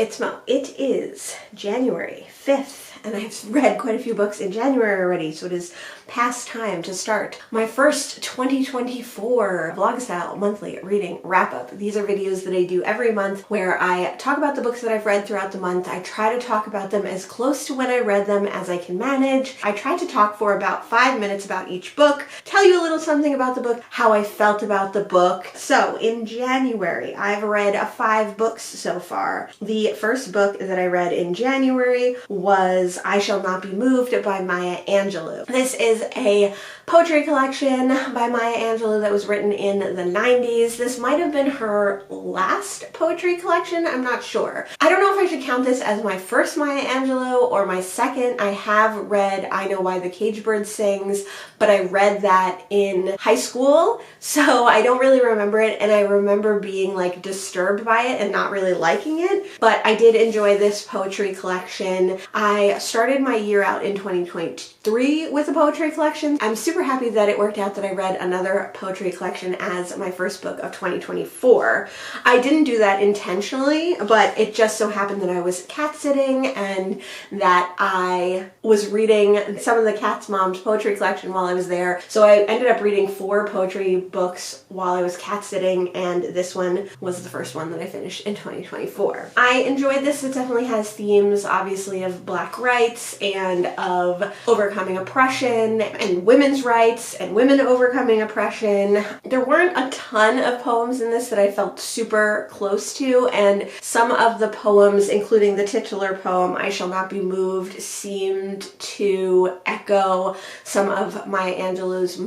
it's Mo. It is January 5th, and I've read quite a few books in January already, so it is past time to start my first 2024 vlog style monthly reading wrap-up. These are videos that I do every month where I talk about the books that I've read throughout the month. I try to talk about them as close to when I read them as I can manage. I try to talk for about 5 minutes about each book, tell you a little something about the book, how I felt about the book. So in January, I've read 5 books so far. The first book that I read in January was I Shall Not Be Moved by Maya Angelou. This is a poetry collection by Maya Angelou that was written in the 90s. This might have been her last poetry collection, I'm not sure. I don't know if I should count this as my first Maya Angelou or my second. I have read I Know Why the Caged Bird Sings, but I read that in high school, so I don't really remember it, and I remember being like disturbed by it and not really liking it, but I did enjoy this poetry collection. I started my year out in 2023 with a poetry collection. I'm super happy that it worked out that I read another poetry collection as my first book of 2024. I didn't do that intentionally, but it just so happened that I was cat sitting and that I was reading some of the cat's mom's poetry collection while I was there. So I ended up reading 4 poetry books while I was cat sitting, and this one was the first one that I finished in 2024. I enjoyed this. It definitely has themes, obviously, of Black rights and of overcoming oppression and women's rights and women overcoming oppression. There weren't a ton of poems in this that I felt super close to, and some of the poems, including the titular poem, I Shall Not Be Moved, seemed to echo some of Maya Angelou's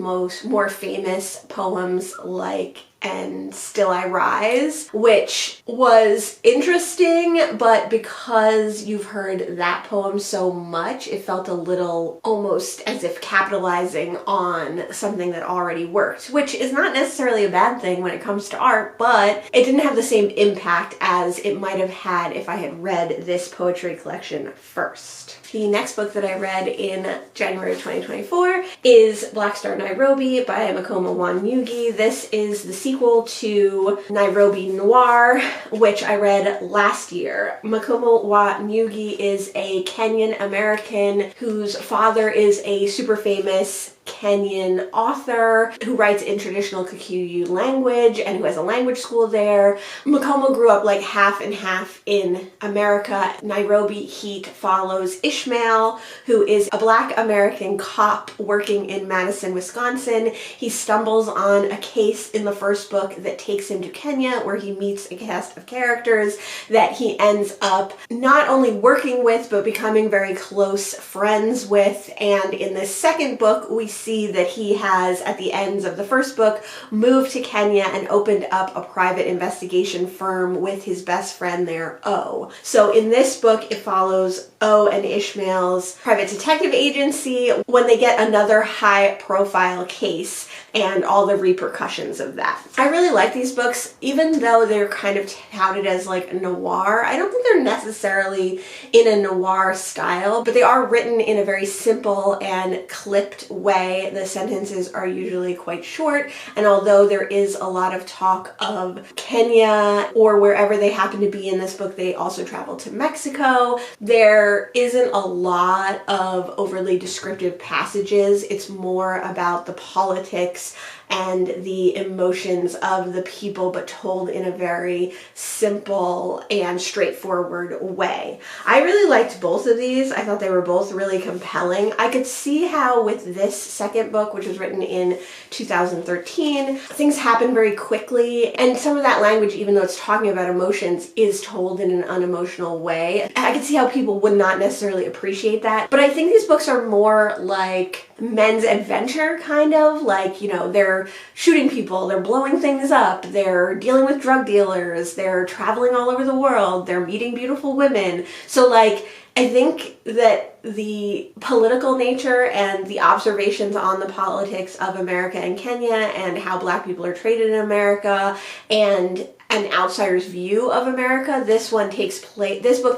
more famous poems like And Still I Rise, which was interesting, but because you've heard that poem so much, it felt a little almost as if capitalizing on something that already worked, which is not necessarily a bad thing when it comes to art, but it didn't have the same impact as it might have had if I had read this poetry collection first. The next book that I read in January of 2024 is Black Star Nairobi by Makoma Wanyugi. This is the sequel to Nairobi Noir, which I read last year. Makoma Wanyugi is a Kenyan American whose father is a super famous Kenyan author who writes in traditional Kikuyu language and who has a language school there. Makoma grew up like half and half in America. Nairobi Heat follows Ishmael, who is a Black American cop working in Madison, Wisconsin. He stumbles on a case in the first book that takes him to Kenya, where he meets a cast of characters that he ends up not only working with but becoming very close friends with. And in this second book, we see that he has, at the ends of the first book, moved to Kenya and opened up a private investigation firm with his best friend there, O. So in this book, it follows O and Ishmael's private detective agency when they get another high-profile case and all the repercussions of that. I really like these books, even though they're kind of touted as like noir. I don't think they're necessarily in a noir style, but they are written in a very simple and clipped way. The sentences are usually quite short, and although there is a lot of talk of Kenya or wherever they happen to be in this book, they also travel to Mexico. There isn't a lot of overly descriptive passages. It's more about the politics and the emotions of the people, but told in a very simple and straightforward way. I really liked both of these. I thought they were both really compelling. I could see how with this second book, which was written in 2013, things happen very quickly, and some of that language, even though it's talking about emotions, is told in an unemotional way. I could see how people would not necessarily appreciate that, but I think these books are more like men's adventure, kind of like, you know, they're shooting people, they're blowing things up, they're dealing with drug dealers, they're traveling all over the world, they're meeting beautiful women. So like, I think that the political nature and the observations on the politics of America and Kenya and how Black people are treated in America and an outsider's view of America. This book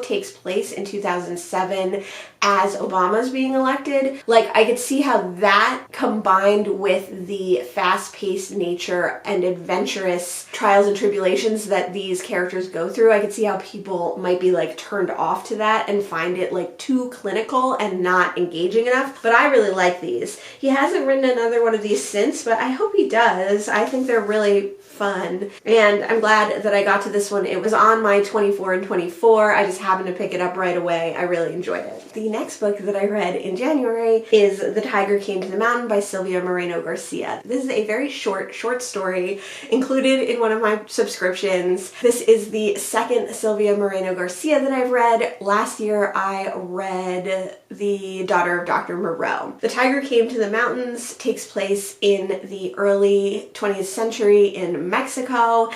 takes place in 2007 as Obama's being elected. Like, I could see how that combined with the fast-paced nature and adventurous trials and tribulations that these characters go through, I could see how people might be like turned off to that and find it like too clinical and not engaging enough. But I really like these. He hasn't written another one of these since, but I hope he does. I think they're really fun, and I'm glad that I got to this one. It was on my 24 and 24. I just happened to pick it up right away. I really enjoyed it. The next book that I read in January is The Tiger Came to the Mountain by Silvia Moreno Garcia. This is a very short story included in one of my subscriptions. This is the second Silvia Moreno Garcia that I've read. Last year I read The Daughter of Dr. Moreau. The Tiger Came to the Mountains takes place in the early 20th century in Mexico,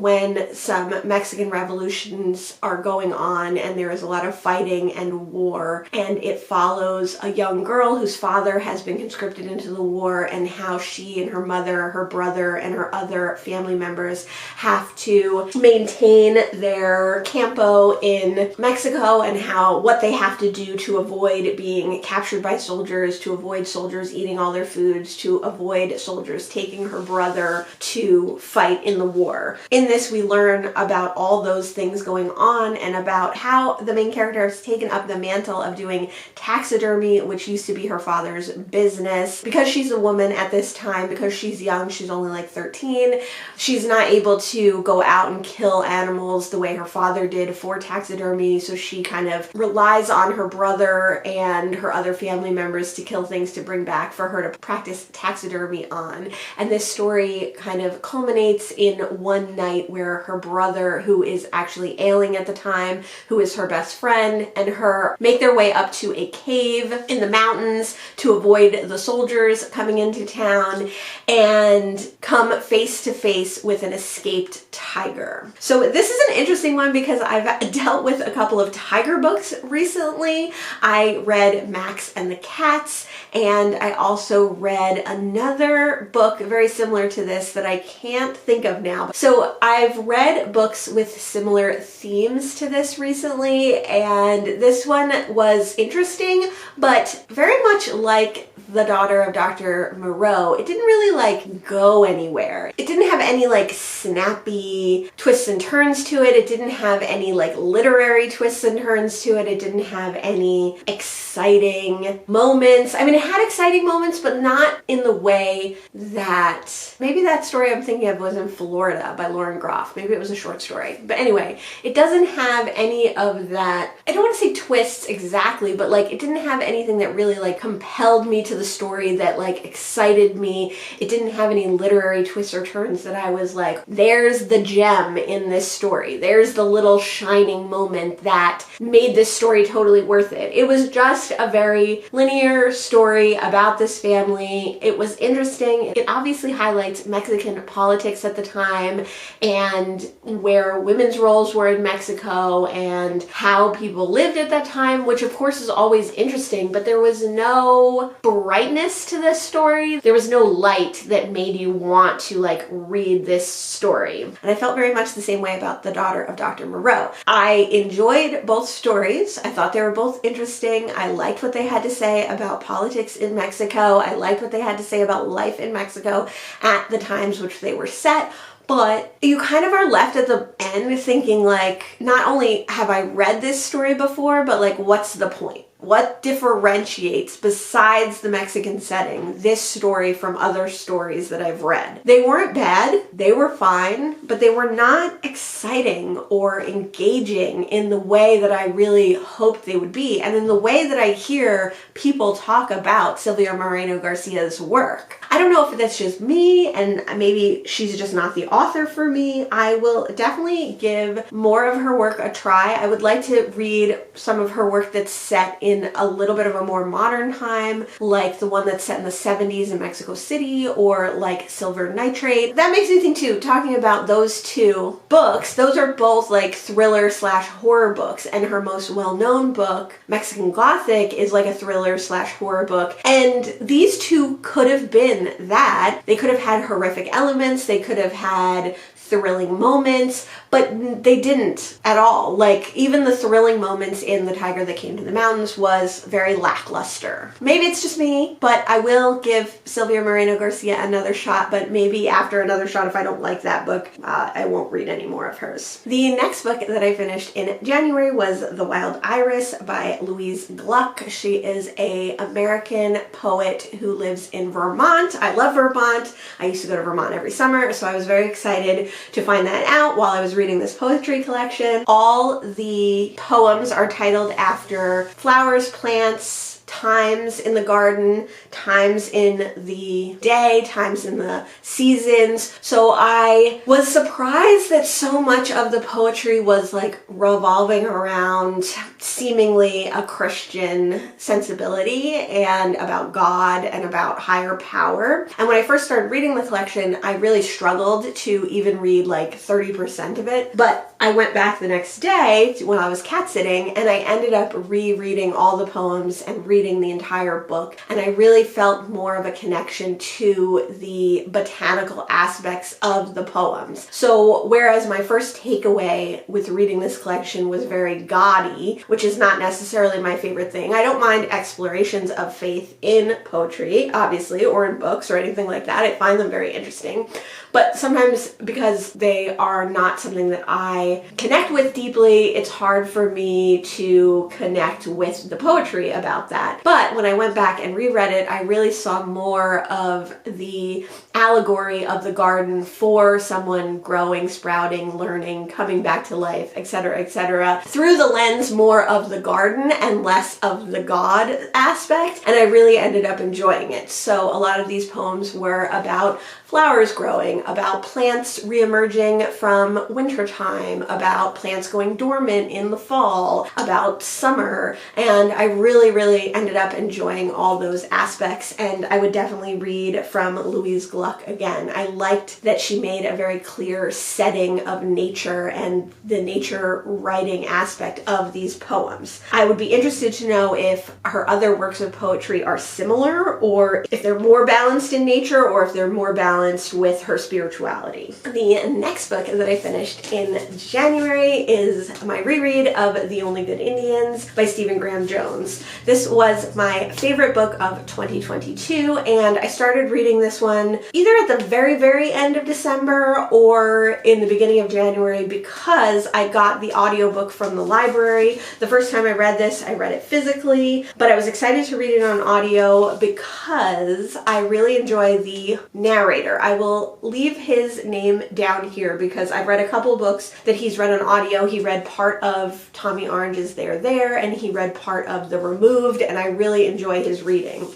when some Mexican revolutions are going on and there is a lot of fighting and war, and it follows a young girl whose father has been conscripted into the war and how she and her mother, her brother, and her other family members have to maintain their campo in Mexico, and what they have to do to avoid being captured by soldiers, to avoid soldiers eating all their foods, to avoid soldiers taking her brother to fight in the war. In this, we learn about all those things going on and about how the main character has taken up the mantle of doing taxidermy, which used to be her father's business. Because she's a woman at this time, because she's young, she's only like 13, she's not able to go out and kill animals the way her father did for taxidermy, so she kind of relies on her brother and her other family members to kill things to bring back for her to practice taxidermy on. And this story kind of culminates in one night where her brother, who is actually ailing at the time, who is her best friend, and her make their way up to a cave in the mountains to avoid the soldiers coming into town and come face to face with an escaped tiger. So this is an interesting one because I've dealt with a couple of tiger books recently. I read Max and the Cats, and I also read another book very similar to this that I can't think of now. So I've read books with similar themes to this recently, and this one was interesting, but very much like The Daughter of Dr. Moreau, it didn't really like go anywhere. It didn't have any like snappy twists and turns to it. It didn't have any like literary twists and turns to it. It didn't have any exciting moments. I mean, it had exciting moments, but not in the way that maybe that story I'm thinking of was in Florida by Lauren Groff. Maybe it was a short story. But anyway, it doesn't have any of that. I don't want to say twists exactly, but like it didn't have anything that really like compelled me to the story, that like excited me. It didn't have any literary twists or turns that I was like, there's the gem in this story. There's the little shining moment that made this story totally worth it. It was just a very linear story about this family. It was interesting. It obviously highlights Mexican politics at the time and where women's roles were in Mexico and how people lived at that time, which of course is always interesting, but there was no brightness to this story. There was no light that made you want to like read this story. And I felt very much the same way about The Daughter of Dr. Moreau. I enjoyed both stories. I thought they were both interesting. I liked what they had to say about politics in Mexico. I liked what they had to say about life in Mexico at the times which they were set. But you kind of are left at the end thinking like, not only have I read this story before, but like, what's the point? What differentiates, besides the Mexican setting, this story from other stories that I've read? They weren't bad, they were fine, but they were not exciting or engaging in the way that I really hoped they would be, and in the way that I hear people talk about Silvia Moreno Garcia's work. I don't know if that's just me, and maybe she's just not the author for me. I will definitely give more of her work a try. I would like to read some of her work that's set in a little bit of a more modern time, like the one that's set in the 70s in Mexico City, or like Silver Nitrate. That makes me think too, talking about those two books, those are both like thriller slash horror books, and her most well-known book, Mexican Gothic, is like a thriller slash horror book, and these two could have been that. They could have had horrific elements, they could have had thrilling moments, but they didn't at all. Like, even the thrilling moments in The Tiger That Came to the Mountains was very lackluster. Maybe it's just me, but I will give Silvia Moreno Garcia another shot, but maybe after another shot, if I don't like that book, I won't read any more of hers. The next book that I finished in January was The Wild Iris by Louise Gluck. She is an American poet who lives in Vermont. I love Vermont. I used to go to Vermont every summer, so I was very excited to find that out while I was reading this poetry collection. All the poems are titled after flowers, plants, times in the garden, times in the day, times in the seasons. So I was surprised that so much of the poetry was like revolving around seemingly a Christian sensibility and about God and about higher power. And when I first started reading the collection, I really struggled to even read like 30% of it. But I went back the next day when I was cat sitting, and I ended up rereading all the poems and reading the entire book, and I really felt more of a connection to the botanical aspects of the poems. So whereas my first takeaway with reading this collection was very gaudy, which is not necessarily my favorite thing. I don't mind explorations of faith in poetry, obviously, or in books or anything like that. I find them very interesting. But sometimes because they are not something that I connect with deeply, it's hard for me to connect with the poetry about that. But when I went back and reread it, I really saw more of the allegory of the garden for someone growing, sprouting, learning, coming back to life, etc., through the lens more of the garden and less of the God aspect. And I really ended up enjoying it. So a lot of these poems were about flowers growing, about plants reemerging from wintertime, about plants going dormant in the fall, about summer, and I really ended up enjoying all those aspects, and I would definitely read from Louise Gluck again. I liked that she made a very clear setting of nature and the nature writing aspect of these poems. I would be interested to know if her other works of poetry are similar, or if they're more balanced in nature, or if they're more balanced with her spirituality. The next book that I finished in January is my reread of The Only Good Indians by Stephen Graham Jones. This was my favorite book of 2022, and I started reading this one either at the very end of December or in the beginning of January because I got the audiobook from the library. The first time I read this, I read it physically, but I was excited to read it on audio because I really enjoy the narrator. I will leave his name down here because I've read a couple books that he's read on audio. He read part of Tommy Orange's There, and he read part of The Removed, and I really enjoy his reading.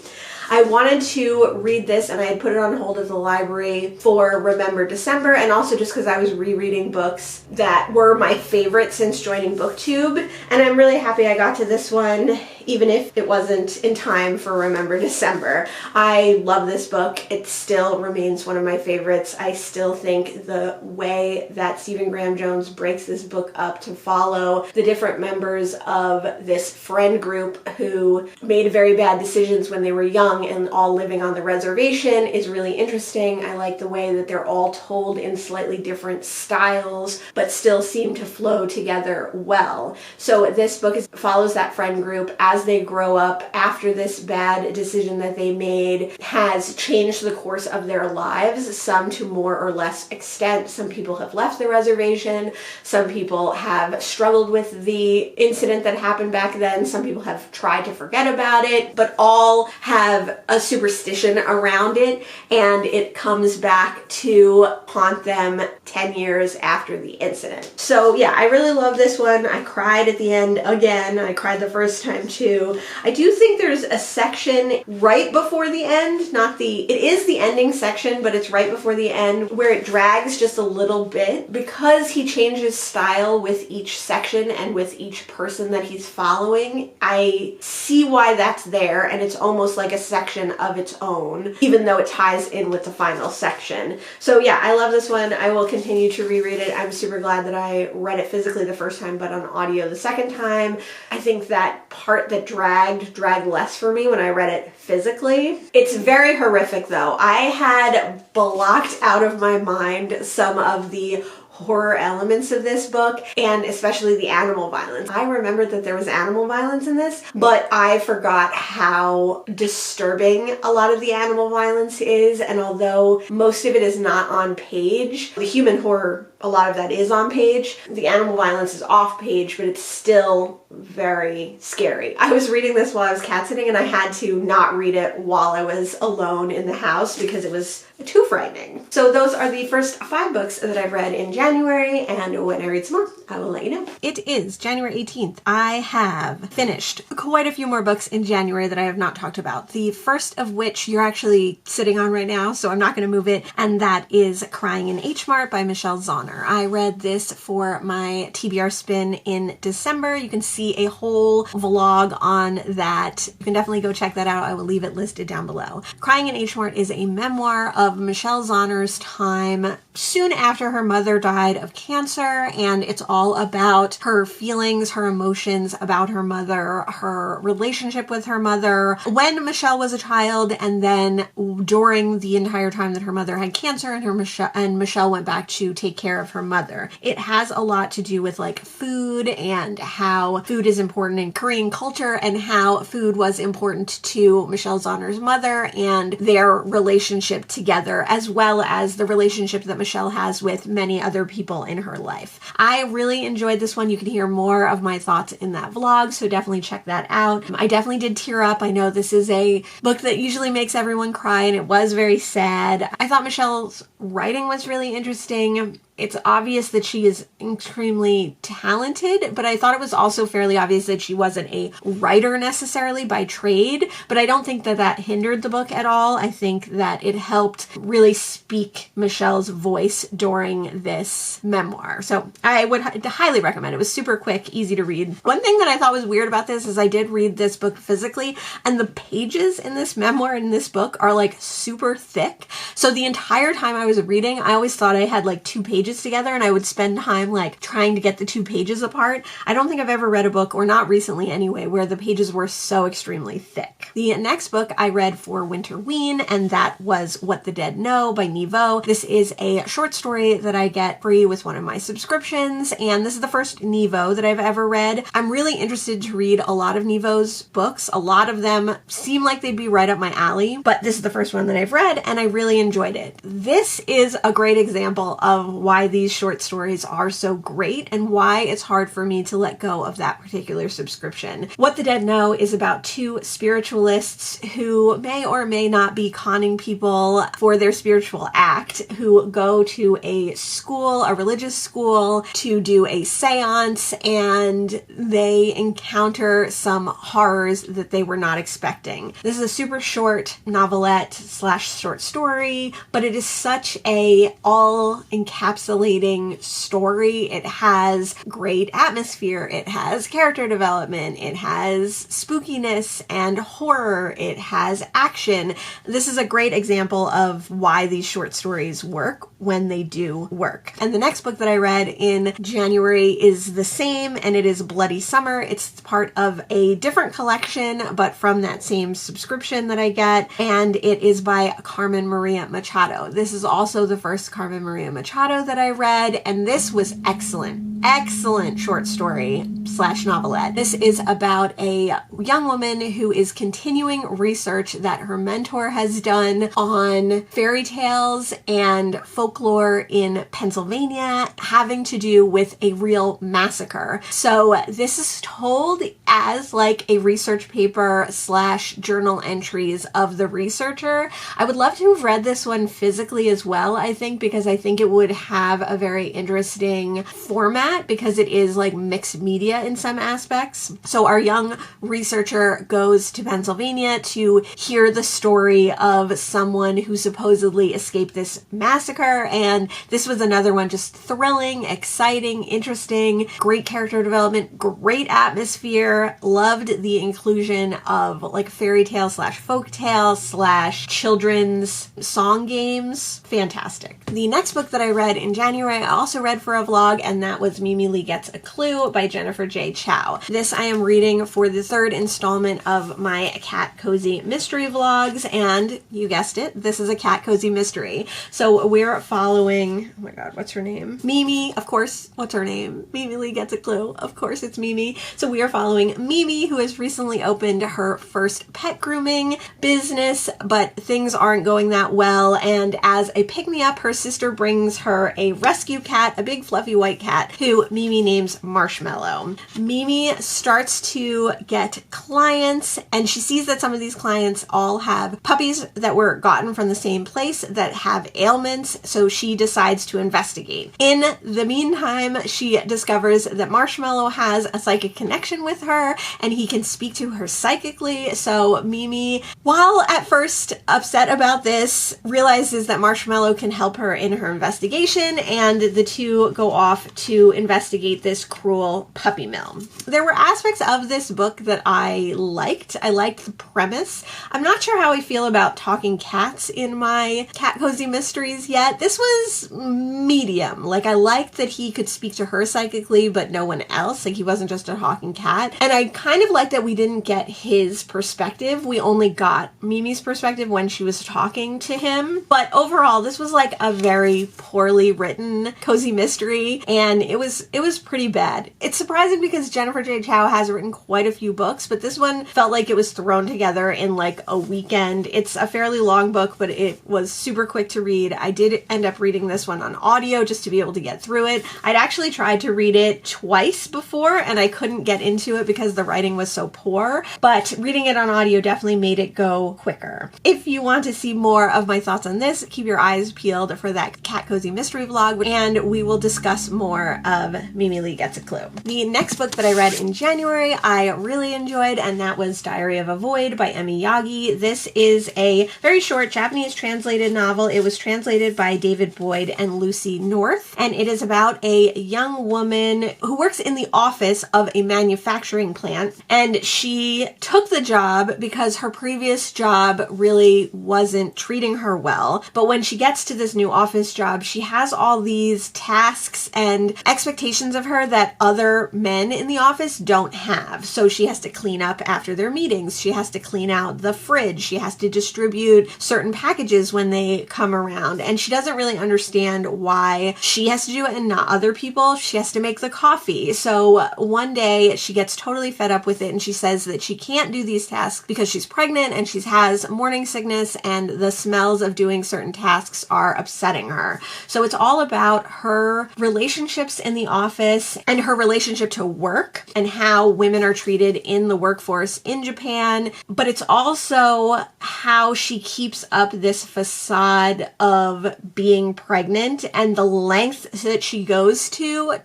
I wanted to read this, and I had put it on hold at the library for Remember December, and also just because I was rereading books that were my favorite since joining Booktube, and I'm really happy I got to this one, even if it wasn't in time for Remember December. I love this book. It still remains one of my favorites. I still think the way that Stephen Graham Jones breaks this book up to follow the different members of this friend group who made very bad decisions when they were young and all living on the reservation is really interesting. I like the way that they're all told in slightly different styles, but still seem to flow together well. So this book follows that friend group as they grow up after this bad decision that they made has changed the course of their lives, some to more or less extent. Some people have left the reservation, some people have struggled with the incident that happened back then, some people have tried to forget about it, but all have a superstition around it, and it comes back to haunt them 10 years after the incident. So yeah, I really love this one. I cried at the end again. I cried the first time too. I do think there's a section right before the end, it is the ending section, but it's right before the end where it drags just a little bit because he changes style with each section and with each person that he's following. I see why that's there, and it's almost like a section of its own, even though it ties in with the final section. So yeah, I love this one. I will continue to reread it. I'm super glad that I read it physically the first time, but on audio the second time. I think that part that dragged less for me when I read it physically. It's very horrific though. I had blocked out of my mind some of the horror elements of this book, and especially the animal violence. I remembered that there was animal violence in this, but I forgot how disturbing a lot of the animal violence is, and although most of it is not on page, the human horror, a lot of that is on page. The animal violence is off page, but it's still very scary. I was reading this while I was cat sitting, and I had to not read it while I was alone in the house because it was too frightening. So those are the first 5 books that I've read in January, and when I read some more, I will let you know. It is January 18th. I have finished quite a few more books in January that I have not talked about. The first of which you're actually sitting on right now, so I'm not going to move it, and that is Crying in H Mart by Michelle Zauner. I read this for my TBR Spin in December. You can see a whole vlog on that. You can definitely go check that out. I will leave it listed down below. Crying in H Mart is a memoir of Michelle Zauner's time soon after her mother died of cancer, and it's all about her feelings, her emotions about her mother, her relationship with her mother when Michelle was a child, and then during the entire time that her mother had cancer and Michelle went back to take care of her mother. It has a lot to do with like food and how food is important in Korean culture, and how food was important to Michelle Zauner's mother and their relationship together, as well as the relationship that Michelle has with many other people in her life. I really enjoyed this one. You can hear more of my thoughts in that vlog, so definitely check that out. I definitely did tear up. I know this is a book that usually makes everyone cry, and it was very sad. I thought Michelle's writing was really interesting. It's obvious that she is extremely talented, but I thought it was also fairly obvious that she wasn't a writer necessarily by trade, but I don't think that that hindered the book at all. I think that it helped really speak Michelle's voice during this memoir. So I would highly recommend it. It was super quick, easy to read. One thing that I thought was weird about this is I did read this book physically, and the pages in this memoir in this book are like super thick. So the entire time I was reading, I always thought I had like 2 pages together, and I would spend time like trying to get the 2 pages apart. I don't think I've ever read a book, or not recently anyway, where the pages were so extremely thick. The next book I read for Winterween, and that was What the Dead Know by Niveau. This is a short story that I get free with one of my subscriptions, and this is the first Niveau that I've ever read. I'm really interested to read a lot of Niveau's books. A lot of them seem like they'd be right up my alley, but this is the first one that I've read, and I really enjoyed it. This is a great example of why these short stories are so great and why it's hard for me to let go of that particular subscription. What the Dead Know is about 2 spiritualists who may or may not be conning people for their spiritual act, who go to a school, a religious school, to do a seance, and they encounter some horrors that they were not expecting. This is a super short novelette / short story, but it is such a all-encapsulating story. It has great atmosphere, it has character development, it has spookiness and horror, it has action. This is a great example of why these short stories work when they do work. And the next book that I read in January is the same, and it is Bloody Summer. It's part of a different collection, but from that same subscription that I get, and it is by Carmen Maria Machado. This is also the first Carmen Maria Machado that I read, and this was excellent. Excellent short story / novelette. This is about a young woman who is continuing research that her mentor has done on fairy tales and folklore in Pennsylvania having to do with a real massacre. So this is told as like a research paper / journal entries of the researcher. I would love to have read this one physically as well, I think, because I think it would have a very interesting format because it is like mixed media in some aspects. So our young researcher goes to Pennsylvania to hear the story of someone who supposedly escaped this massacre, and this was another one just thrilling, exciting, interesting, great character development, great atmosphere. here. Loved the inclusion of like fairy tale slash folktale slash children's song games. Fantastic. The next book that I read in January, I also read for a vlog, and that was Mimi Lee Gets a Clue by Jennifer J. Chow. This I am reading for the third installment of my cat cozy mystery vlogs, and you guessed it, this is a cat cozy mystery. So we're following, oh my god, what's her name? Mimi, of course. What's her name? Mimi Lee Gets a Clue. Of course it's Mimi. So we are following Mimi, who has recently opened her first pet grooming business, but things aren't going that well, and as a pick-me-up, her sister brings her a rescue cat, a big fluffy white cat, who Mimi names Marshmallow. Mimi starts to get clients, and she sees that some of these clients all have puppies that were gotten from the same place that have ailments, so she decides to investigate. In the meantime, she discovers that Marshmallow has a psychic connection with her, and he can speak to her psychically, so Mimi, while at first upset about this, realizes that Marshmallow can help her in her investigation, and the two go off to investigate this cruel puppy mill. There were aspects of this book that I liked. I liked the premise. I'm not sure how I feel about talking cats in my cat cozy mysteries yet. This was medium. Like, I liked that he could speak to her psychically, but no one else. Like, he wasn't just a talking cat. And I kind of liked that we didn't get his perspective. We only got Mimi's perspective when she was talking to him. But overall, this was like a very poorly written cozy mystery, and it was pretty bad. It's surprising because Jennifer J. Chow has written quite a few books, but this one felt like it was thrown together in like a weekend. It's a fairly long book, but it was super quick to read. I did end up reading this one on audio just to be able to get through it. I'd actually tried to read it twice before, and I couldn't get into it because the writing was so poor, but reading it on audio definitely made it go quicker. If you want to see more of my thoughts on this, keep your eyes peeled for that cat cozy mystery vlog, and we will discuss more of Mimi Lee Gets a Clue. The next book that I read in January I really enjoyed, and that was Diary of a Void by Emi Yagi. This is a very short Japanese translated novel. It was translated by David Boyd and Lucy North, and it is about a young woman who works in the office of a manufacturing plant, and she took the job because her previous job really wasn't treating her well. But when she gets to this new office job, she has all these tasks and expectations of her that other men in the office don't have. So she has to clean up after their meetings. She has to clean out the fridge. She has to distribute certain packages when they come around. And she doesn't really understand why she has to do it and not other people. She has to make the coffee. So one day she gets totally fed up with it, and she says that she can't do these tasks because she's pregnant and she has morning sickness, and the smells of doing certain tasks are upsetting her. So it's all about her relationships in the office and her relationship to work and how women are treated in the workforce in Japan. But it's also how she keeps up this facade of being pregnant and the length that she goes to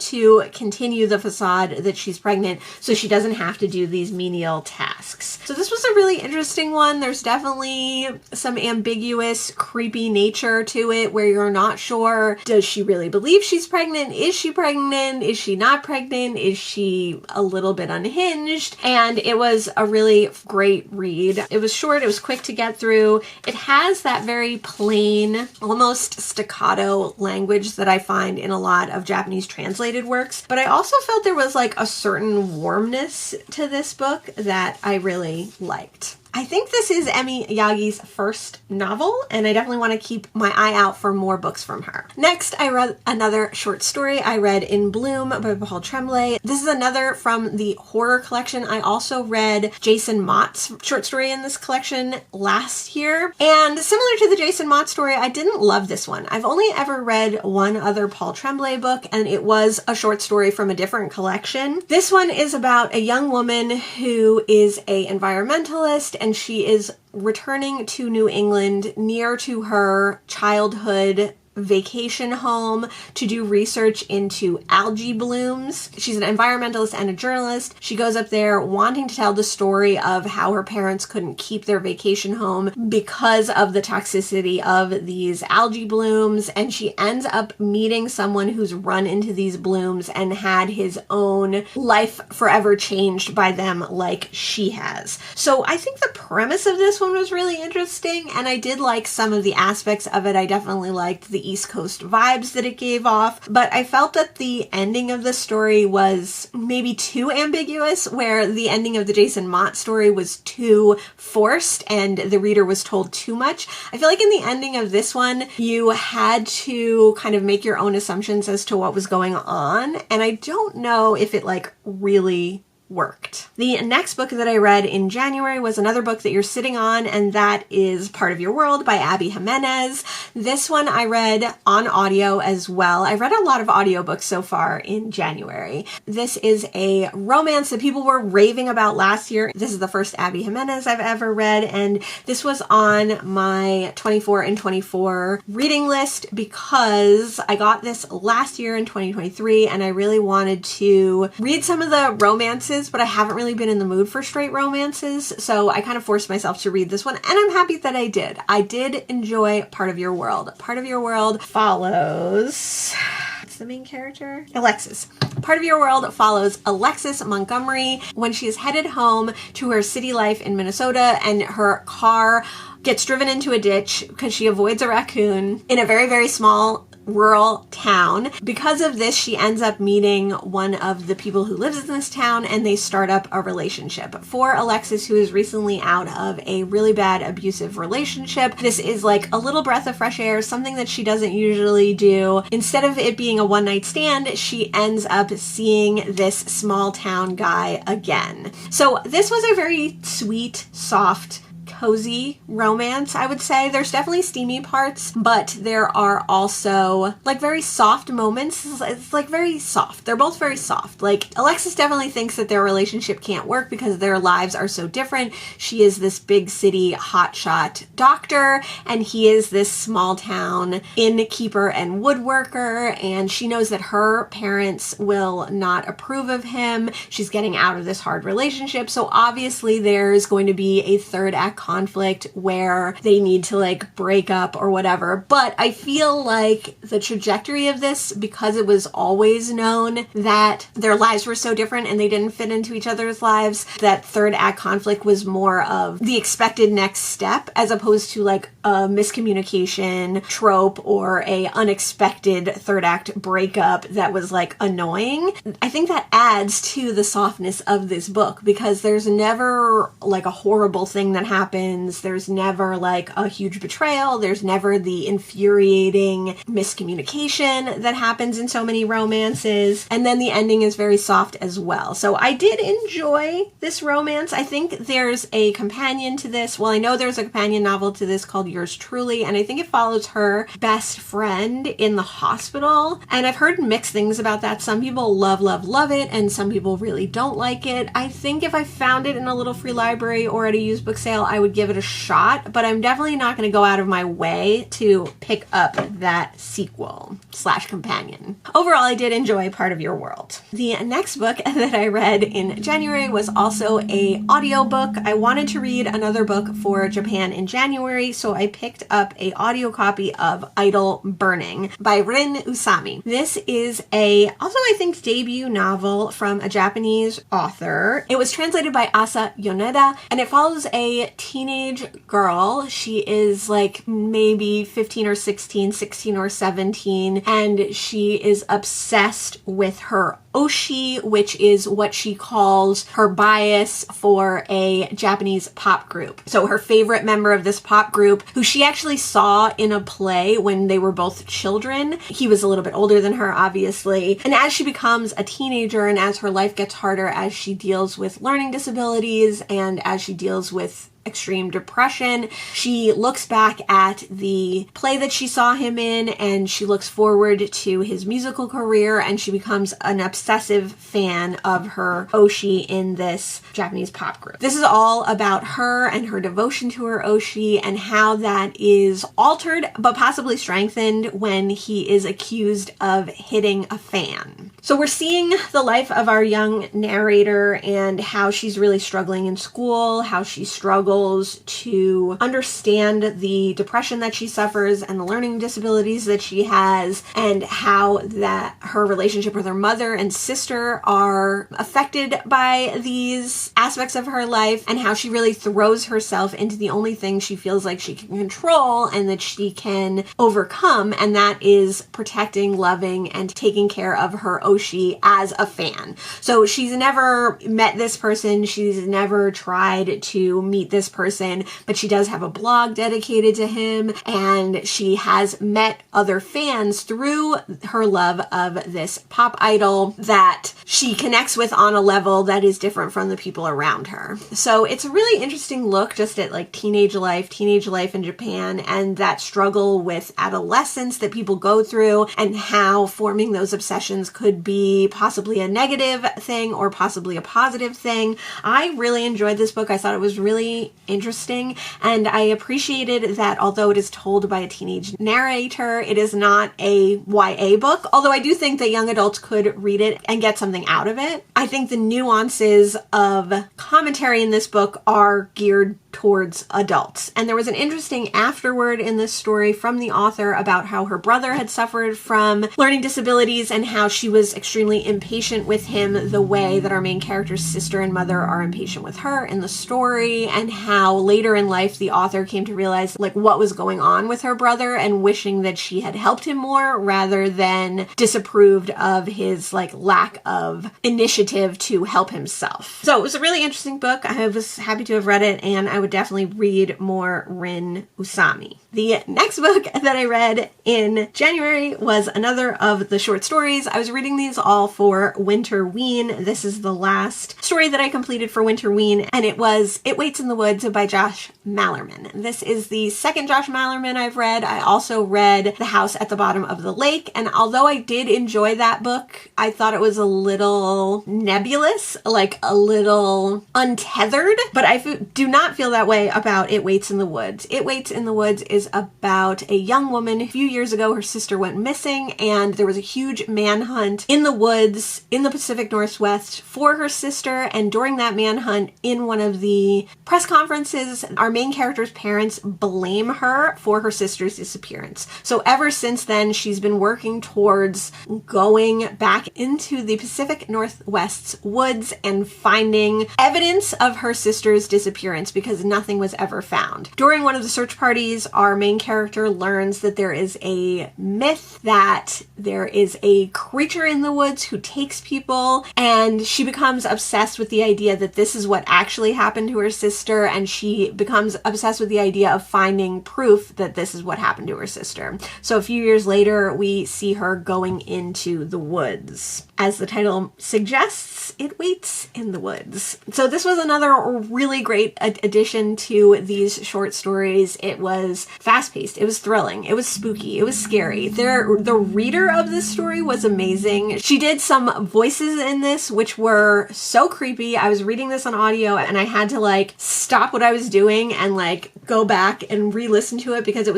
continue the facade that she's pregnant so she doesn't have to do these menial tasks. So this was a really interesting one. There's definitely some ambiguous, creepy nature to it where you're not sure, does she really believe she's pregnant? Is she pregnant? Is she not pregnant? Is she a little bit unhinged? And it was a really great read. It was short, it was quick to get through. It has that very plain, almost staccato language that I find in a lot of Japanese translated works, but I also felt there was like a certain warmness to this book that I really liked. I think this is Emi Yagi's first novel, and I definitely want to keep my eye out for more books from her. Next, I read another short story. I read In Bloom by Paul Tremblay. This is another from the horror collection. I also read Jason Mott's short story in this collection last year, and similar to the Jason Mott story, I didn't love this one. I've only ever read one other Paul Tremblay book, and it was a short story from a different collection. This one is about a young woman who is an environmentalist, and she is returning to New England near to her childhood vacation home to do research into algae blooms. She's an environmentalist and a journalist. She goes up there wanting to tell the story of how her parents couldn't keep their vacation home because of the toxicity of these algae blooms, and she ends up meeting someone who's run into these blooms and had his own life forever changed by them like she has. So I think the premise of this one was really interesting, and I did like some of the aspects of it. I definitely liked the East Coast vibes that it gave off, but I felt that the ending of the story was maybe too ambiguous, where the ending of the Jason Mott story was too forced and the reader was told too much. I feel like in the ending of this one, you had to kind of make your own assumptions as to what was going on, and I don't know if it like really worked. The next book that I read in January was another book that you're sitting on, and that is Part of Your World by Abby Jimenez. This one I read on audio as well. I read a lot of audiobooks so far in January. This is a romance that people were raving about last year. This is the first Abby Jimenez I've ever read, and this was on my 24 and 24 reading list because I got this last year in 2023, and I really wanted to read some of the romances, but I haven't really been in the mood for straight romances, so I kind of forced myself to read this one, and I'm happy that I did. I did enjoy Part of Your World. Part of Your World follows... what's the main character? Alexis. Part of Your World follows Alexis Montgomery when she is headed home to her city life in Minnesota, and her car gets driven into a ditch because she avoids a raccoon in a very, very small rural town. Because of this, she ends up meeting one of the people who lives in this town, and they start up a relationship. For Alexis, who is recently out of a really bad abusive relationship, this is like a little breath of fresh air, something that she doesn't usually do. Instead of it being a one-night stand, she ends up seeing this small town guy again. So this was a very sweet, soft, cozy romance, I would say. There's definitely steamy parts, but there are also like very soft moments. It's like very soft. They're both very soft. Like Alexis definitely thinks that their relationship can't work because their lives are so different. She is this big city hotshot doctor, and he is this small town innkeeper and woodworker, and she knows that her parents will not approve of him. She's getting out of this hard relationship, so obviously there's going to be a third act conflict where they need to like break up or whatever. But I feel like the trajectory of this, because it was always known that their lives were so different and they didn't fit into each other's lives, that third act conflict was more of the expected next step as opposed to like a miscommunication trope or a unexpected third act breakup that was like annoying. I think that adds to the softness of this book because there's never like a horrible thing that happens. There's never like a huge betrayal. There's never the infuriating miscommunication that happens in so many romances. And then the ending is very soft as well. So I did enjoy this romance. I think there's a companion to this. Well, I know there's a companion novel to this called Yours Truly, and I think it follows her best friend in the hospital. And I've heard mixed things about that. Some people love, love, love it, and some people really don't like it. I think if I found it in a little free library or at a used book sale, I would give it a shot, but I'm definitely not going to go out of my way to pick up that sequel / companion. Overall, I did enjoy Part of Your World. The next book that I read in January was also an audiobook. I wanted to read another book for Japan in January, so I picked up an audio copy of Idle Burning by Rin Usami. This is also I think debut novel from a Japanese author. It was translated by Asa Yoneda, and it follows a teenage girl. She is like maybe 15 or 16 or 17, and she is obsessed with her oshi, which is what she calls her bias for a Japanese pop group. So her favorite member of this pop group, who she actually saw in a play when they were both children. He was a little bit older than her, obviously. And as she becomes a teenager and as her life gets harder, as she deals with learning disabilities and as she deals with extreme depression. She looks back at the play that she saw him in, and she looks forward to his musical career, and she becomes an obsessive fan of her Oshi in this Japanese pop group. This is all about her and her devotion to her Oshi, and how that is altered but possibly strengthened when he is accused of hitting a fan. So we're seeing the life of our young narrator and how she's really struggling in school, how she struggles to understand the depression that she suffers and the learning disabilities that she has, and how that her relationship with her mother and sister are affected by these aspects of her life, and how she really throws herself into the only thing she feels like she can control and that she can overcome, and that is protecting, loving, and taking care of her Oshi as a fan. So she's never met this person, she's never tried to meet this person, but she does have a blog dedicated to him, and she has met other fans through her love of this pop idol that she connects with on a level that is different from the people around her. So it's a really interesting look just at like teenage life in Japan, and that struggle with adolescence that people go through, and how forming those obsessions could be possibly a negative thing or possibly a positive thing. I really enjoyed this book. I thought it was really interesting, and I appreciated that although it is told by a teenage narrator, it is not a YA book, although I do think that young adults could read it and get something out of it. I think the nuances of commentary in this book are geared towards adults. And there was an interesting afterword in this story from the author about how her brother had suffered from learning disabilities and how she was extremely impatient with him the way that our main character's sister and mother are impatient with her in the story, and how later in life the author came to realize like what was going on with her brother and wishing that she had helped him more rather than disapproved of his like lack of initiative to help himself. So it was a really interesting book. I was happy to have read it, and I would definitely read more Rin Usami. The next book that I read in January was another of the short stories. I was reading these all for Winterween. This is the last story that I completed for Winterween, and it was It Waits in the Woods by Josh Malerman. This is the second Josh Malerman I've read. I also read The House at the Bottom of the Lake, and although I did enjoy that book, I thought it was a little nebulous, like a little untethered, but I do not feel that way about It Waits in the Woods. It Waits in the Woods is about a young woman. A few years ago, her sister went missing, and there was a huge manhunt in the woods in the Pacific Northwest for her sister, and during that manhunt, in one of the press conferences, our main character's parents blame her for her sister's disappearance. So ever since then, she's been working towards going back into the Pacific Northwest's woods and finding evidence of her sister's disappearance, because nothing was ever found. During one of the search parties, our main character learns that there is a myth that there is a creature in the woods who takes people, and she becomes obsessed with the idea that this is what actually happened to her sister, and she becomes obsessed with the idea of finding proof that this is what happened to her sister. So a few years later, we see her going into the woods. As the title suggests, it waits in the woods. So this was another really great addition to these short stories. It was fast-paced, it was thrilling, it was spooky, it was scary. The reader of this story was amazing. She did some voices in this which were so creepy. I was reading this on audio and I had to like stop what I was doing and like go back and re-listen to it because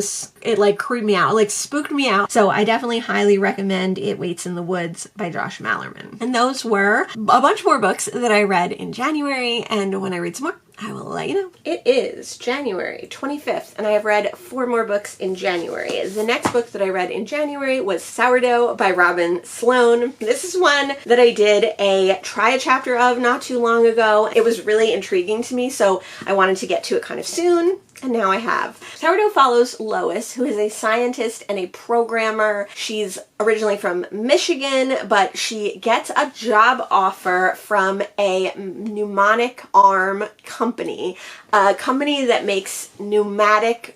it like creeped me out, like spooked me out. So I definitely highly recommend It Waits in the Woods by Josh Malerman. And those were a bunch more books that I read in January, and when I read some more, I will let you know. It is January 25th, and I have read 4 more books in January. The next book that I read in January was Sourdough by Robin Sloan. This is one that I did try a chapter of not too long ago. It was really intriguing to me, so I wanted to get to it kind of soon. And now I have. Sourdough follows Lois, who is a scientist and a programmer. She's originally from Michigan, but she gets a job offer from a pneumatic arm company, a company that makes pneumatic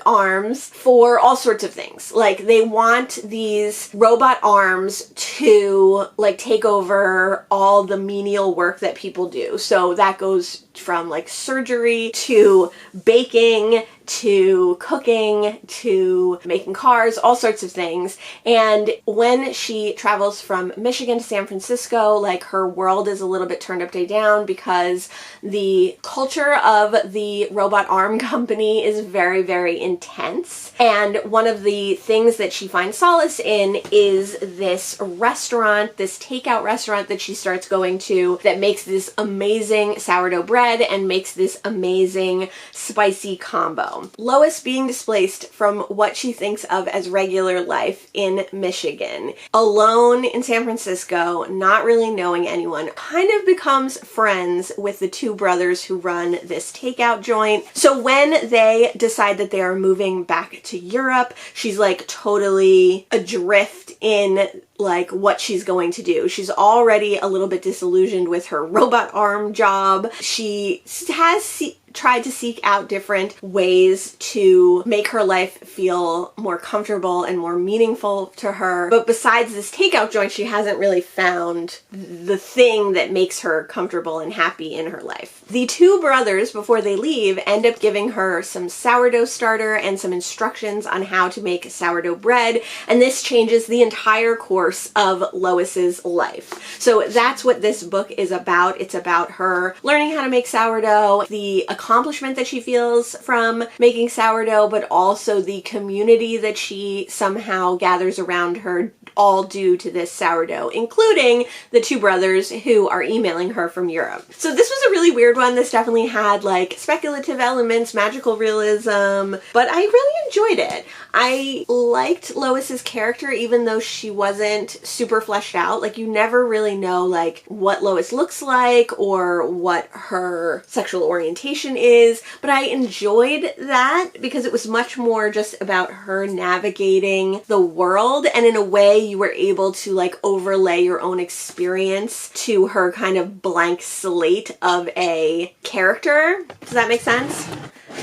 arms for all sorts of things. Like, they want these robot arms to like take over all the menial work that people do. So that goes from like surgery to baking to cooking to making cars, all sorts of things. And when she travels from Michigan to San Francisco, like, her world is a little bit turned upside down because the culture of the robot arm company is very, very intense. And one of the things that she finds solace in is this restaurant, this takeout restaurant that she starts going to that makes this amazing sourdough bread and makes this amazing spicy combo. Lois being displaced from what she thinks of as regular life in Michigan, alone in San Francisco, not really knowing anyone, kind of becomes friends with the two brothers who run this takeout joint. So when they decide that they are moving back to Europe, she's like totally adrift in like what she's going to do. She's already a little bit disillusioned with her robot arm job. She has tried to seek out different ways to make her life feel more comfortable and more meaningful to her. But besides this takeout joint, she hasn't really found the thing that makes her comfortable and happy in her life. The two brothers, before they leave, end up giving her some sourdough starter and some instructions on how to make sourdough bread, and this changes the entire course of Lois's life. So that's what this book is about. It's about her learning how to make sourdough, the accomplishment that she feels from making sourdough, but also the community that she somehow gathers around her, all due to this sourdough, including the two brothers who are emailing her from Europe. So this was a really weird one. This definitely had like speculative elements, magical realism, but I really enjoyed it. I liked Lois's character, even though she wasn't super fleshed out. Like, you never really know like what Lois looks like or what her sexual orientation is, but I enjoyed that because it was much more just about her navigating the world, and in a way you were able to like overlay your own experience to her kind of blank slate of a character. Does that make sense?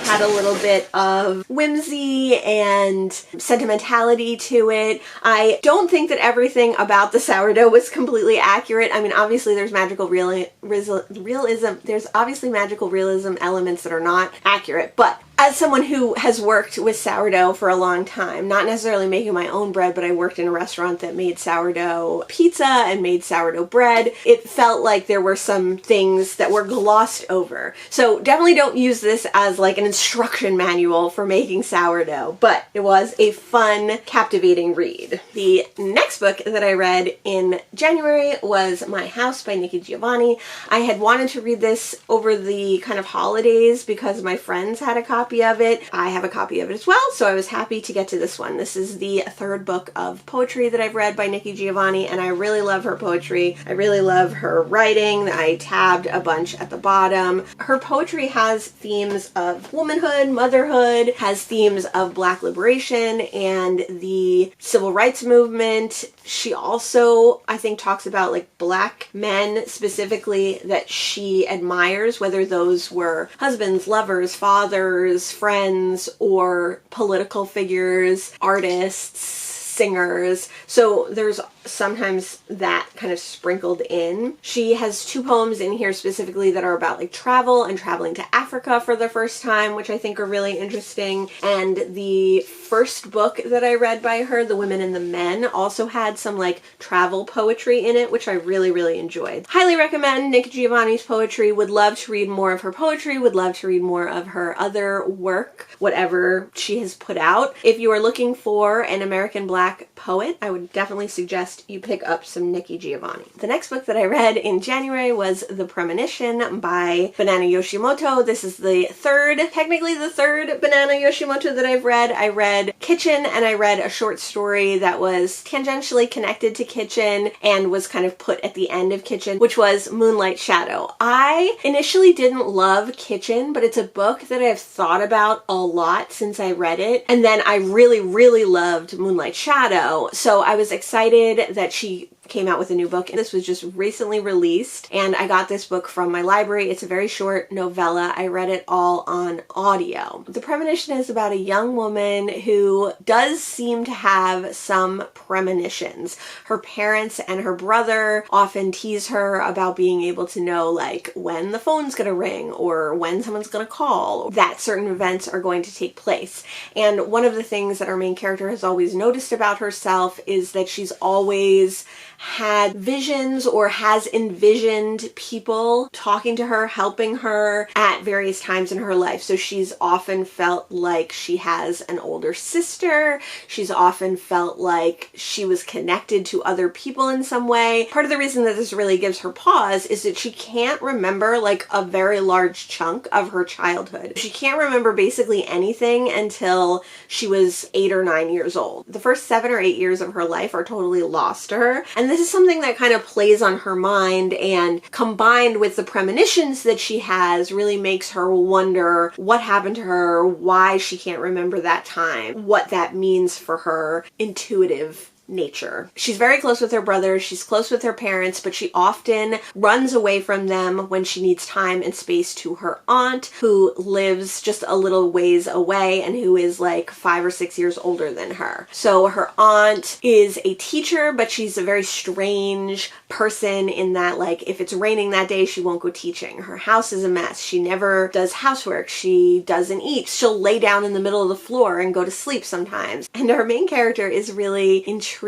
Had a little bit of whimsy and sentimentality to it. I don't think that everything about the sourdough was completely accurate. I mean, obviously there's magical realism. There's obviously magical realism elements that are not accurate, but as someone who has worked with sourdough for a long time, not necessarily making my own bread, but I worked in a restaurant that made sourdough pizza and made sourdough bread, it felt like there were some things that were glossed over. So definitely don't use this as like an instruction manual for making sourdough, but it was a fun, captivating read. The next book that I read in January was My House by Nikki Giovanni. I had wanted to read this over the kind of holidays because my friends had a copy of it. I have a copy of it as well, so I was happy to get to this one. This is the third book of poetry that I've read by Nikki Giovanni, and I really love her poetry. I really love her writing. I tabbed a bunch at the bottom. Her poetry has themes of womanhood, motherhood, has themes of Black liberation and the civil rights movement. She also, I think, talks about like Black men specifically that she admires, whether those were husbands, lovers, fathers, friends, or political figures, artists, singers. So there's sometimes that kind of sprinkled in. She has two poems in here specifically that are about like travel and traveling to Africa for the first time, which I think are really interesting. And the first book that I read by her, The Women and the Men, also had some like travel poetry in it, which I really, really enjoyed. Highly recommend Nikki Giovanni's poetry. Would love to read more of her poetry, would love to read more of her other work, whatever she has put out. If you are looking for an American Black poet, I would definitely suggest suggest you pick up some Nikki Giovanni. The next book that I read in January was The Premonition by Banana Yoshimoto. This is technically the third Banana Yoshimoto that I've read. I read Kitchen, and I read a short story that was tangentially connected to Kitchen and was kind of put at the end of Kitchen, which was Moonlight Shadow. I initially didn't love Kitchen, but it's a book that I've thought about a lot since I read it. And then I really, really loved Moonlight Shadow. So I was excited that she came out with a new book. This was just recently released, and I got this book from my library. It's a very short novella. I read it all on audio. The Premonition is about a young woman who does seem to have some premonitions. Her parents and her brother often tease her about being able to know like when the phone's gonna ring or when someone's gonna call, that certain events are going to take place. And one of the things that our main character has always noticed about herself is that she's always had visions or has envisioned people talking to her, helping her at various times in her life. So she's often felt like she has an older sister. She's often felt like she was connected to other people in some way. Part of the reason that this really gives her pause is that she can't remember like a very large chunk of her childhood. She can't remember basically anything until she was 8 or 9 years old. The first 7 or 8 years of her life are totally lost to her. And this is something that kind of plays on her mind, and combined with the premonitions that she has really makes her wonder what happened to her, why she can't remember that time, what that means for her intuitive nature. She's very close with her brother, she's close with her parents, but she often runs away from them when she needs time and space to her aunt, who lives just a little ways away and who is like 5 or 6 years older than her. So her aunt is a teacher, but she's a very strange person in that like if it's raining that day, she won't go teaching. Her house is a mess. She never does housework. She doesn't eat. She'll lay down in the middle of the floor and go to sleep sometimes. And our main character is really intrigued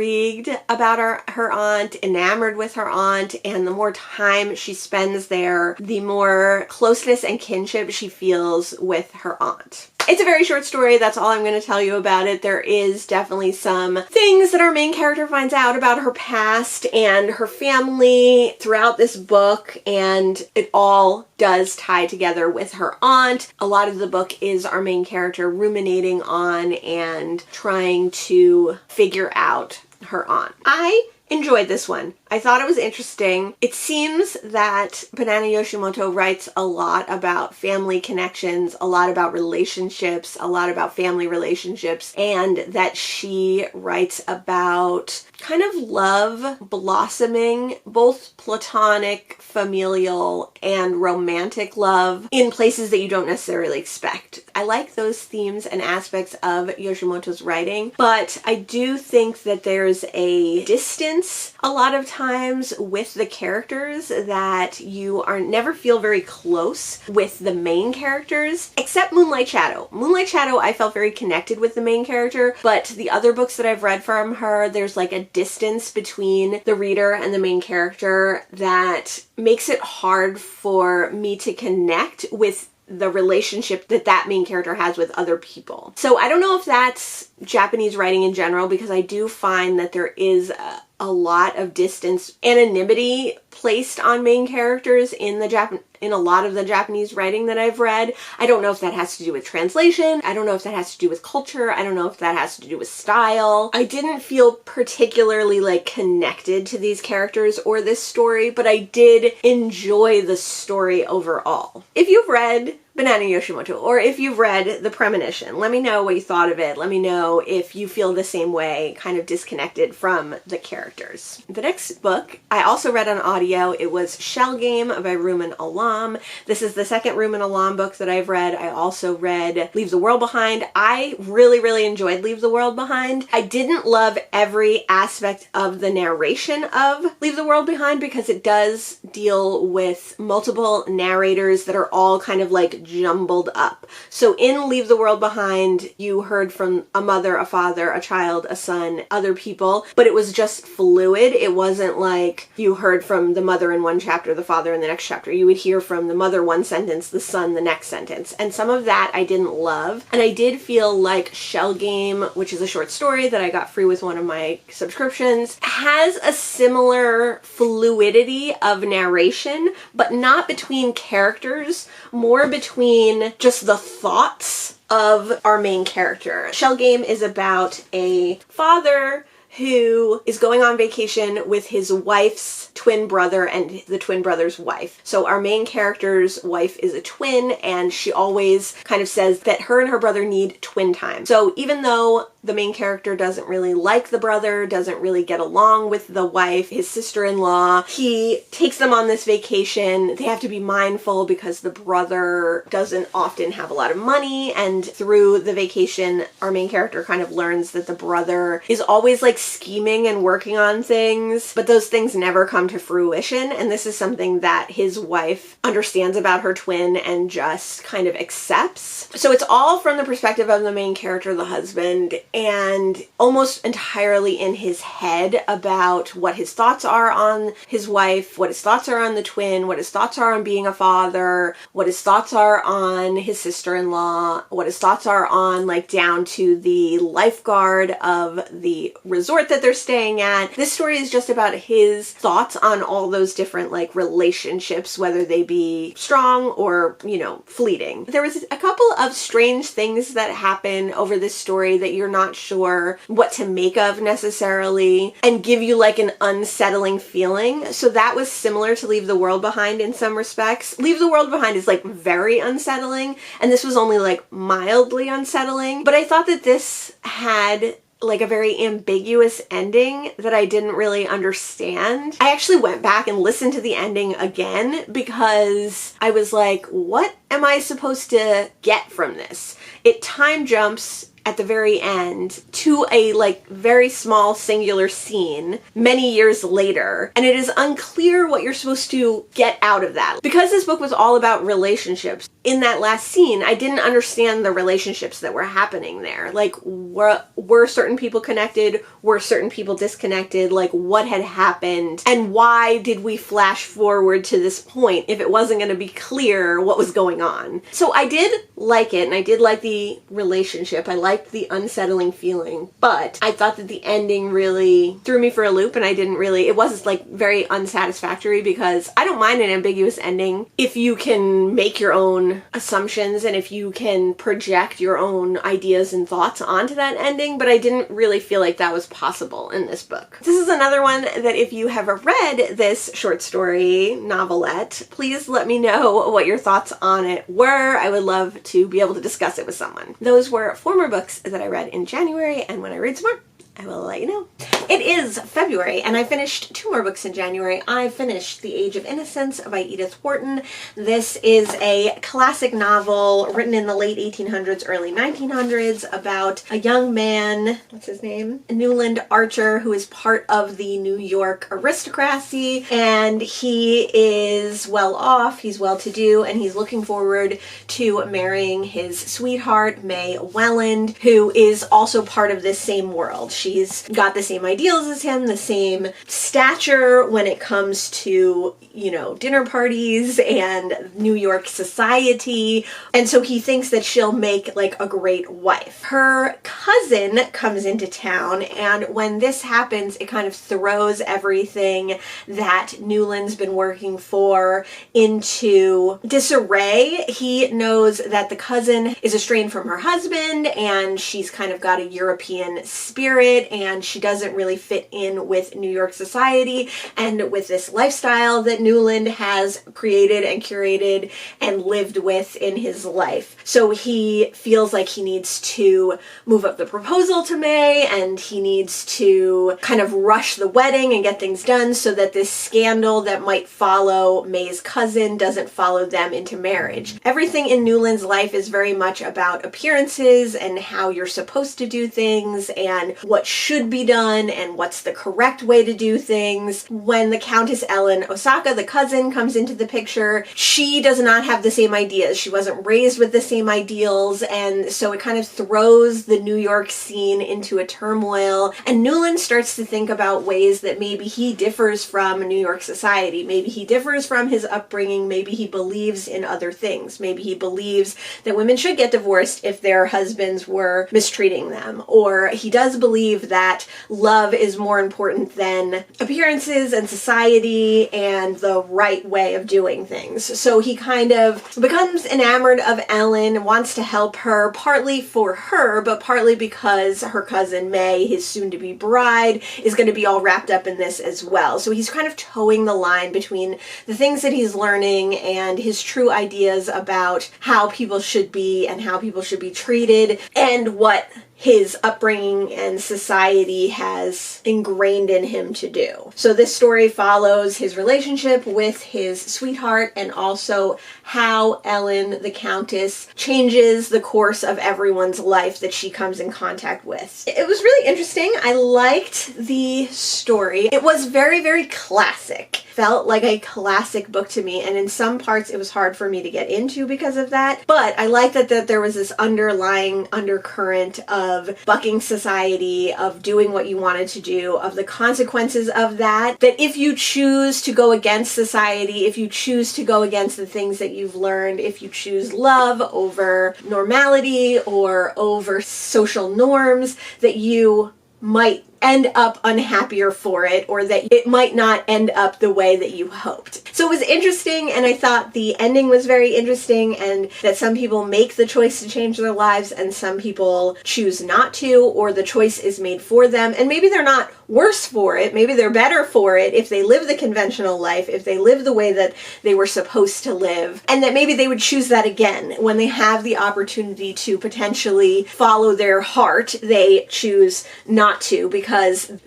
about her aunt, enamored with her aunt, and the more time she spends there, the more closeness and kinship she feels with her aunt. It's a very short story. That's all I'm going to tell you about it. There is definitely some things that our main character finds out about her past and her family throughout this book, and it all does tie together with her aunt. A lot of the book is our main character ruminating on and trying to figure out her aunt. I enjoyed this one. I thought it was interesting. It seems that Banana Yoshimoto writes a lot about family connections, a lot about relationships, a lot about family relationships, and that she writes about kind of love blossoming, both platonic, familial, and romantic love in places that you don't necessarily expect. I like those themes and aspects of Yoshimoto's writing, but I do think that there's a distance a lot of times with the characters that you never feel very close with the main characters, except Moonlight Shadow. Moonlight Shadow, I felt very connected with the main character, but the other books that I've read from her, there's like a distance between the reader and the main character that makes it hard for me to connect with the relationship that main character has with other people. So I don't know if that's Japanese writing in general, because I do find that there is a lot of distance, anonymity placed on main characters in a lot of the Japanese writing that I've read. I don't know if that has to do with translation. I don't know if that has to do with culture. I don't know if that has to do with style. I didn't feel particularly like connected to these characters or this story, but I did enjoy the story overall. If you've read Banana Yoshimoto, or if you've read The Premonition, let me know what you thought of it. Let me know if you feel the same way, kind of disconnected from the characters. The next book I also read on audio. It was Shell Game by Rumen Alam. This is the second Rumen Alam book that I've read. I also read Leave the World Behind. I really, really enjoyed Leave the World Behind. I didn't love every aspect of the narration of Leave the World Behind, because it does deal with multiple narrators that are all kind of like jumbled up. So in Leave the World Behind, you heard from a mother, a father, a child, a son, other people, but it was just fluid. It wasn't like you heard from the mother in one chapter, the father in the next chapter. You would hear from the mother one sentence, the son the next sentence. And some of that I didn't love. And I did feel like Shell Game, which is a short story that I got free with one of my subscriptions, has a similar fluidity of narration, but not between characters, more between just the thoughts of our main character. Shell Game is about a father who is going on vacation with his wife's twin brother and the twin brother's wife. So our main character's wife is a twin, and she always kind of says that her and her brother need twin time. So even though the main character doesn't really like the brother, doesn't really get along with the wife, his sister-in-law, he takes them on this vacation. They have to be mindful because the brother doesn't often have a lot of money, and through the vacation, our main character kind of learns that the brother is always like scheming and working on things, but those things never come to fruition. And this is something that his wife understands about her twin and just kind of accepts. So it's all from the perspective of the main character, the husband, and almost entirely in his head about what his thoughts are on his wife, what his thoughts are on the twin, what his thoughts are on being a father, what his thoughts are on his sister-in-law, what his thoughts are on like down to the lifeguard of the resort that they're staying at. This story is just about his thoughts on all those different like relationships, whether they be strong or, you know, fleeting. There was a couple of strange things that happen over this story that you're not sure what to make of necessarily and give you like an unsettling feeling. So that was similar to Leave the World Behind in some respects. Leave the World Behind is like very unsettling, and this was only like mildly unsettling, but I thought that this had like a very ambiguous ending that I didn't really understand. I actually went back and listened to the ending again because I was like, what am I supposed to get from this? It time jumps at the very end to a like very small singular scene many years later, and it is unclear what you're supposed to get out of that. Because this book was all about relationships, in that last scene I didn't understand the relationships that were happening there. Like were certain people connected, were certain people disconnected, like what had happened, and why did we flash forward to this point if it wasn't going to be clear what was going on. So I did like it, and I did like the relationship. I liked the unsettling feeling, but I thought that the ending really threw me for a loop, and it was like very unsatisfactory, because I don't mind an ambiguous ending if you can make your own assumptions and if you can project your own ideas and thoughts onto that ending, but I didn't really feel like that was possible in this book. This is another one that if you have read this short story novelette, please let me know what your thoughts on it were. I would love to be able to discuss it with someone. Those were former books that I read in January, and when I read some more, I will let you know. It is February, and I finished 2 more books in January. I finished The Age of Innocence by Edith Wharton. This is a classic novel written in the late 1800s, early 1900s about a young man, what's his name? Newland Archer, who is part of the New York aristocracy, and he is well off, he's well-to-do, and he's looking forward to marrying his sweetheart, May Welland, who is also part of this same world. She's got the same ideals as him, the same stature when it comes to, you know, dinner parties and New York society. And so he thinks that she'll make like a great wife. Her cousin comes into town, and when this happens, it kind of throws everything that Newland's been working for into disarray. He knows that the cousin is estranged from her husband, and she's kind of got a European spirit, and she doesn't really fit in with New York society and with this lifestyle that Newland has created and curated and lived with in his life. So he feels like he needs to move up the proposal to May, and he needs to kind of rush the wedding and get things done so that this scandal that might follow May's cousin doesn't follow them into marriage. Everything in Newland's life is very much about appearances and how you're supposed to do things and what what should be done and what's the correct way to do things. When the Countess Ellen Osaka, the cousin, comes into the picture, she does not have the same ideas. She wasn't raised with the same ideals, and so it kind of throws the New York scene into a turmoil. And Newland starts to think about ways that maybe he differs from New York society. Maybe he differs from his upbringing. Maybe he believes in other things. Maybe he believes that women should get divorced if their husbands were mistreating them. Or he does believe that love is more important than appearances and society and the right way of doing things. So he kind of becomes enamored of Ellen, wants to help her, partly for her, but partly because her cousin May, his soon-to-be bride, is going to be all wrapped up in this as well. So he's kind of towing the line between the things that he's learning and his true ideas about how people should be and how people should be treated, and what his upbringing and society has ingrained in him to do. So this story follows his relationship with his sweetheart, and also how Ellen, the Countess, changes the course of everyone's life that she comes in contact with. It was really interesting. I liked the story. It was very, very classic. Felt like a classic book to me, and in some parts it was hard for me to get into because of that. But I liked that there was this underlying undercurrent of bucking society, of doing what you wanted to do, of the consequences of that if you choose to go against society, if you choose to go against the things that you've learned, if you choose love over normality or over social norms, that you might end up unhappier for it, or that it might not end up the way that you hoped. So it was interesting, and I thought the ending was very interesting, and that some people make the choice to change their lives and some people choose not to, or the choice is made for them, and maybe they're not worse for it, maybe they're better for it if they live the conventional life, if they live the way that they were supposed to live, and that maybe they would choose that again when they have the opportunity to potentially follow their heart. They choose not to, because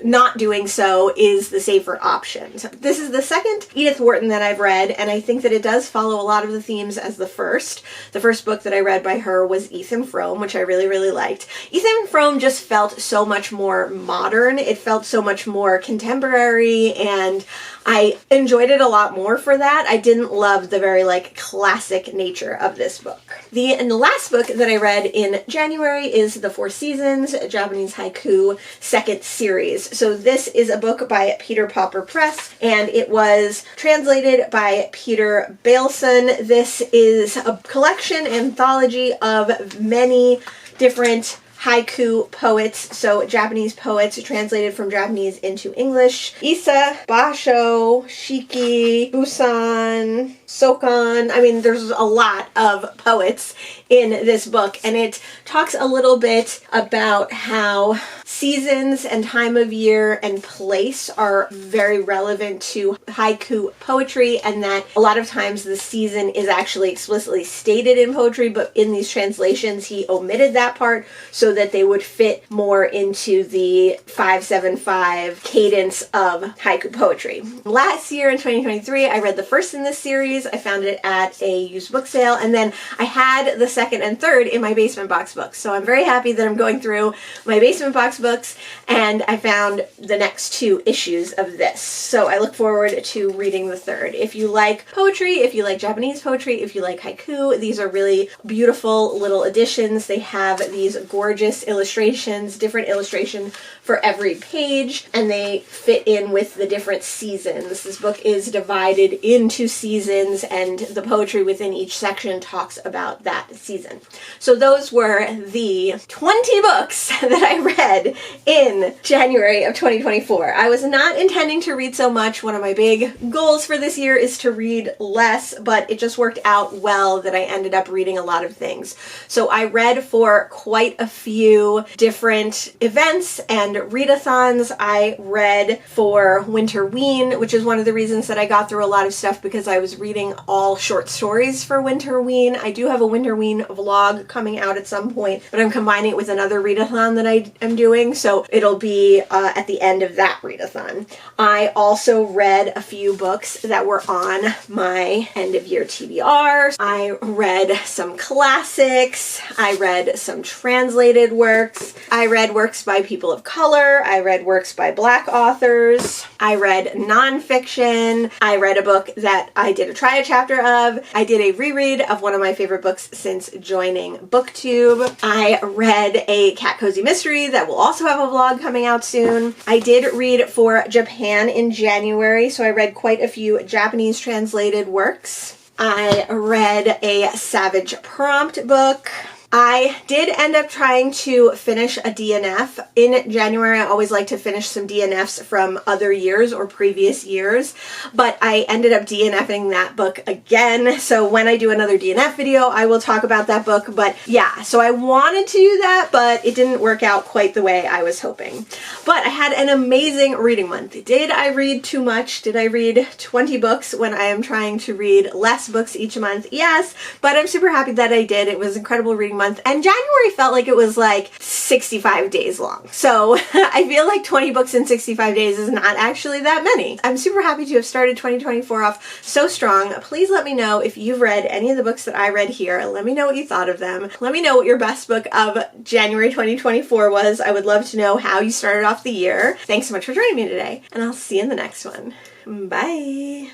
not doing so is the safer option. So this is the second Edith Wharton that I've read, and I think that it does follow a lot of the themes as the first. The first book that I read by her was Ethan Frome, which I really, really liked. Ethan Frome just felt so much more modern. It felt so much more contemporary, and I enjoyed it a lot more for that. I didn't love the very classic nature of this book. The last book that I read in January is The Four Seasons, a Japanese haiku second series. So this is a book by Peter Popper Press, and it was translated by Peter Bailson. This is a collection, anthology of many different haiku poets, so Japanese poets translated from Japanese into English. Issa, Basho, Shiki, Busan, Sokan. I mean, there's a lot of poets in this book, and it talks a little bit about how seasons and time of year and place are very relevant to haiku poetry, and that a lot of times the season is actually explicitly stated in poetry, but in these translations he omitted that part so that they would fit more into the 5/7/5 cadence of haiku poetry. Last year in 2023, I read the first in this series. I found it at a used book sale, and then I had the second and third in my basement box books. So I'm very happy that I'm going through my basement box books, and I found the next two issues of this. So I look forward to reading the third. If you like poetry, if you like Japanese poetry, if you like haiku, these are really beautiful little editions. They have these gorgeous illustrations, different illustration for every page, and they fit in with the different seasons. This book is divided into seasons, and the poetry within each section talks about that season. So those were the 20 books that I read in January of 2024. I was not intending to read so much. One of my big goals for this year is to read less, but it just worked out well that I ended up reading a lot of things. So I read for quite a few different events and readathons. I read for Winterween, which is one of the reasons that I got through a lot of stuff, because I was reading reading all short stories for Winterween. I do have a Winterween vlog coming out at some point, but I'm combining it with another readathon that I am doing, so it'll be at the end of that readathon. I also read a few books that were on my end of year TBR. I read some classics. I read some translated works. I read works by people of color. I read works by Black authors. I read nonfiction. I read a book that I did a try a chapter of. I did a reread of one of my favorite books since joining Booktube. I read a cat cozy mystery that will also have a vlog coming out soon. I did read for Japan in January, so I read quite a few Japanese translated works. I read a Savidge Prompt book. I did end up trying to finish a DNF. In January, I always like to finish some DNFs from other years or previous years, but I ended up DNFing that book again. So when I do another DNF video, I will talk about that book. But yeah, so I wanted to do that, but it didn't work out quite the way I was hoping. But I had an amazing reading month. Did I read too much? Did I read 20 books when I am trying to read less books each month? Yes, but I'm super happy that I did. It was an incredible reading month. And January felt like it was like 65 days long. So I feel like 20 books in 65 days is not actually that many. I'm super happy to have started 2024 off so strong. Please let me know if you've read any of the books that I read here. Let me know what you thought of them. Let me know what your best book of January 2024 was. I would love to know how you started off the year. Thanks so much for joining me today, and I'll see you in the next one. Bye.